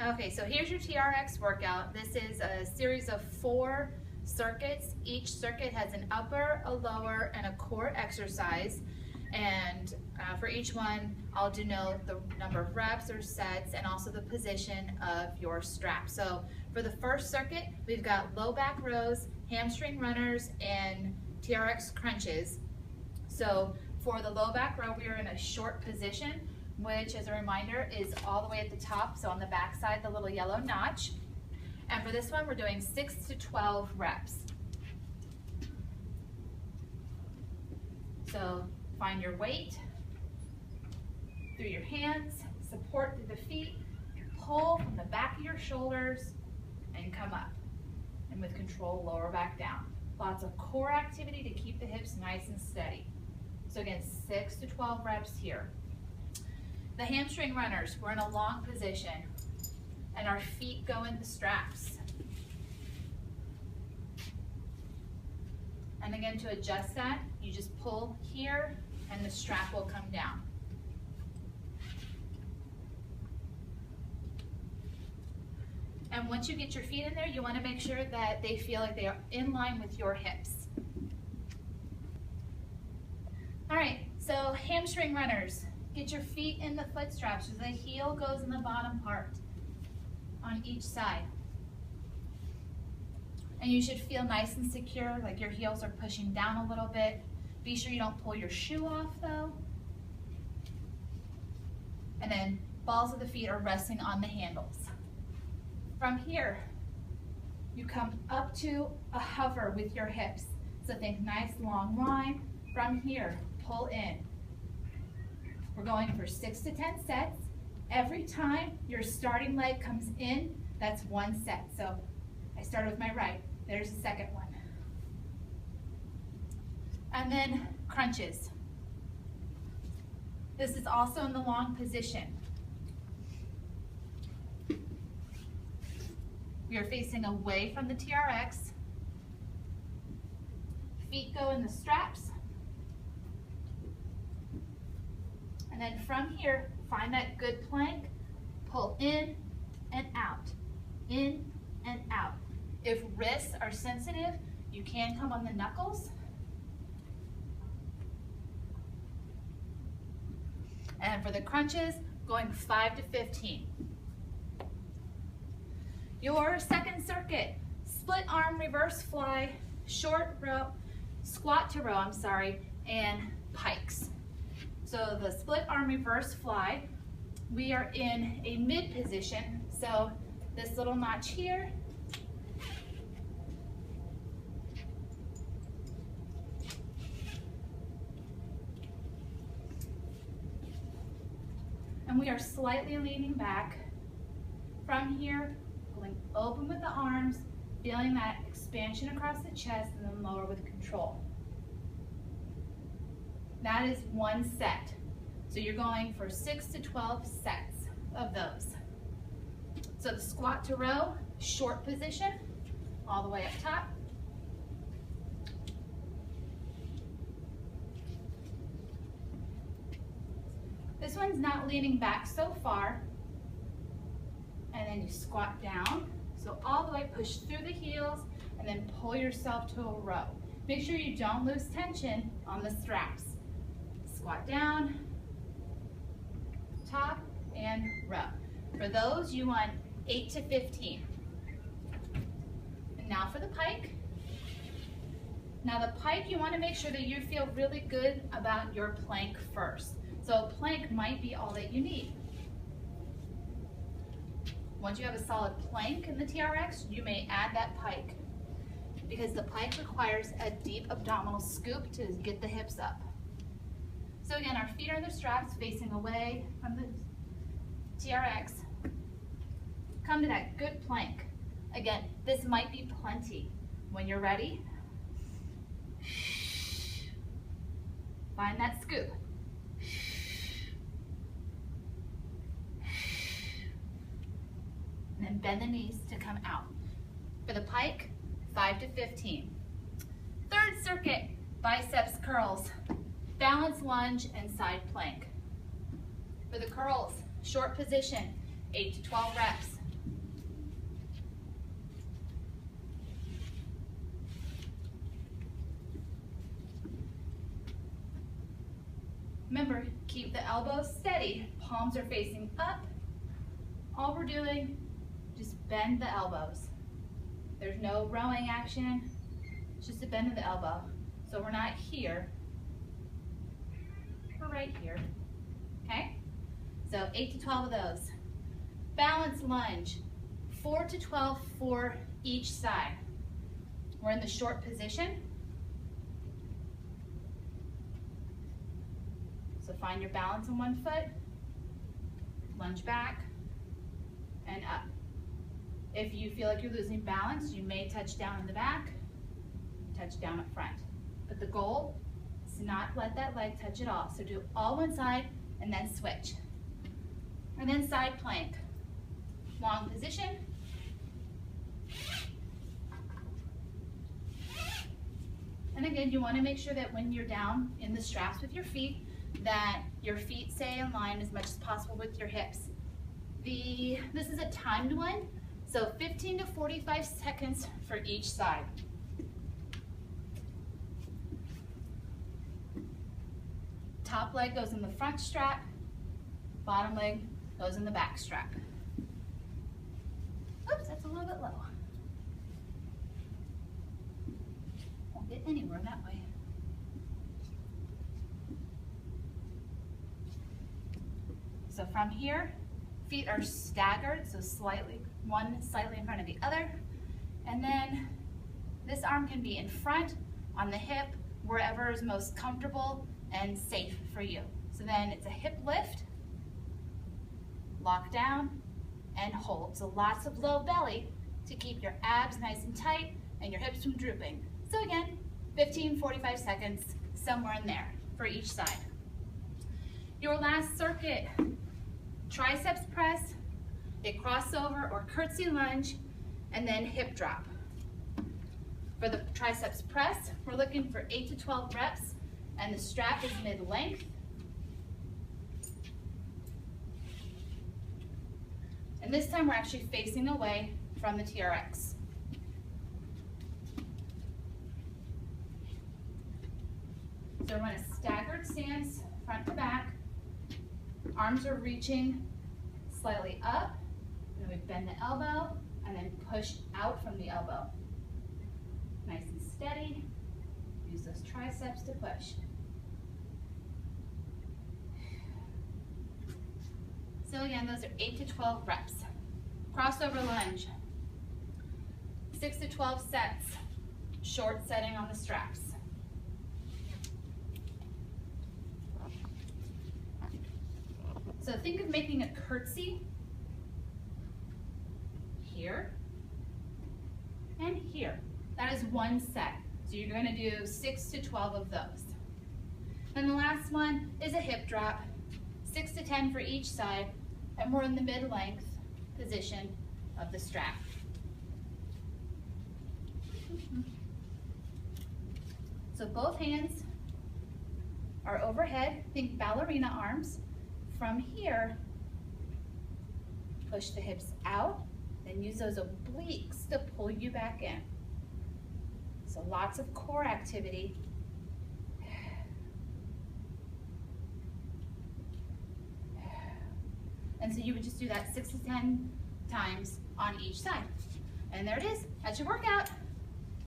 Okay, so here's your TRX workout. This is a series of 4 circuits. Each circuit has an upper, a lower, and a core exercise. And for each one, I'll denote the number of reps or sets and also the position of your strap. So for the first circuit, we've got low back rows, hamstring runners, and TRX crunches. So for the low back row, we are in a short position, which, as a reminder, is all the way at the top, so on the back side, the little yellow notch. And for this one, we're doing 6 to 12 reps. So find your weight through your hands, support through the feet, pull from the back of your shoulders, and come up. And with control, lower back down. Lots of core activity to keep the hips nice and steady. So again, 6 to 12 reps here. The hamstring runners, we're in a long position and our feet go in the straps. And again, to adjust that, you just pull here and the strap will come down. And once you get your feet in there, you want to make sure that they feel like they are in line with your hips. All right, so hamstring runners. Get your feet in the foot straps so the heel goes in the bottom part on each side. And you should feel nice and secure, like your heels are pushing down a little bit. Be sure you don't pull your shoe off though. And then balls of the feet are resting on the handles. From here, you come up to a hover with your hips. So think nice long line. From here, pull in. We're going for 6 to 10 sets. Every time your starting leg comes in, that's 1 set. So I started with my right. There's the second one. And then crunches. This is also in the long position. We are facing away from the TRX. Feet go in the straps. And then from here, find that good plank, pull in and out, in and out. If wrists are sensitive, you can come on the knuckles. And for the crunches, going 5 to 15. Your second circuit, split arm reverse fly, short row, squat to row, and pikes. So the split arm reverse fly, we are in a mid position. So this little notch here, and we are slightly leaning back. From here, going open with the arms, feeling that expansion across the chest, and then lower with control. That is 1 set. So you're going for 6 to 12 sets of those. So the squat to row, short position, all the way up top. This one's not leaning back so far. And then you squat down. So all the way, push through the heels, and then pull yourself to a row. Make sure you don't lose tension on the straps. Squat down, top, and row. For those, you want 8 to 15. And now for the pike. Now the pike, you want to make sure that you feel really good about your plank first. So a plank might be all that you need. Once you have a solid plank in the TRX, you may add that pike, because the pike requires a deep abdominal scoop to get the hips up. So again, our feet are in the straps facing away from the TRX. Come to that good plank. Again, this might be plenty. When you're ready, find that scoop. And then bend the knees to come out. For the pike, 5 to 15. Third circuit, biceps curls. Balance lunge and side plank. For the curls, short position, 8 to 12 reps. Remember, keep the elbows steady. Palms are facing up. All we're doing, just bend the elbows. There's no rowing action, it's just a bend of the elbow. So we're not here, we're right here, okay? So 8 to 12 of those. Balance lunge, 4 to 12 for each side. We're in the short position. So find your balance on one foot, lunge back, and up. If you feel like you're losing balance, you may touch down in the back, touch down up front. But the goal is to not let that leg touch at all. So do all one side and then switch. And then side plank. Long position. And again, you want to make sure that when you're down in the straps with your feet, that your feet stay in line as much as possible with your hips. This is a timed one, so 15 to 45 seconds for each side. Top leg goes in the front strap, bottom leg goes in the back strap. Oops, that's a little bit low. Won't get anywhere that way. So from here, feet are staggered, so one slightly in front of the other. And then this arm can be in front, on the hip, wherever is most comfortable and safe for you. So then it's a hip lift, lock down, and hold. So lots of low belly to keep your abs nice and tight and your hips from drooping. So again, 15, 45 seconds, somewhere in there for each side. Your last circuit, triceps press, a crossover or curtsy lunge, and then hip drop. For the triceps press, we're looking for 8 to 12 reps, and the strap is mid-length. And this time we're actually facing away from the TRX. So we're in a staggered stance, front to back. Arms are reaching slightly up, and then we bend the elbow, and then push out from the elbow. Nice and steady. Use those triceps to push. So again, those are 8 to 12 reps. Crossover lunge, 6 to 12 sets, short setting on the straps. So think of making a curtsy here and here. That is one set. So you're going to do 6 to 12 of those. And the last one is a hip drop, 6 to 10 for each side, and we're in the mid-length position of the strap. So both hands are overhead, think ballerina arms. From here, push the hips out, then use those obliques to pull you back in. So lots of core activity. And so you would just do that 6 to 10 times on each side. And there it is, that's your workout.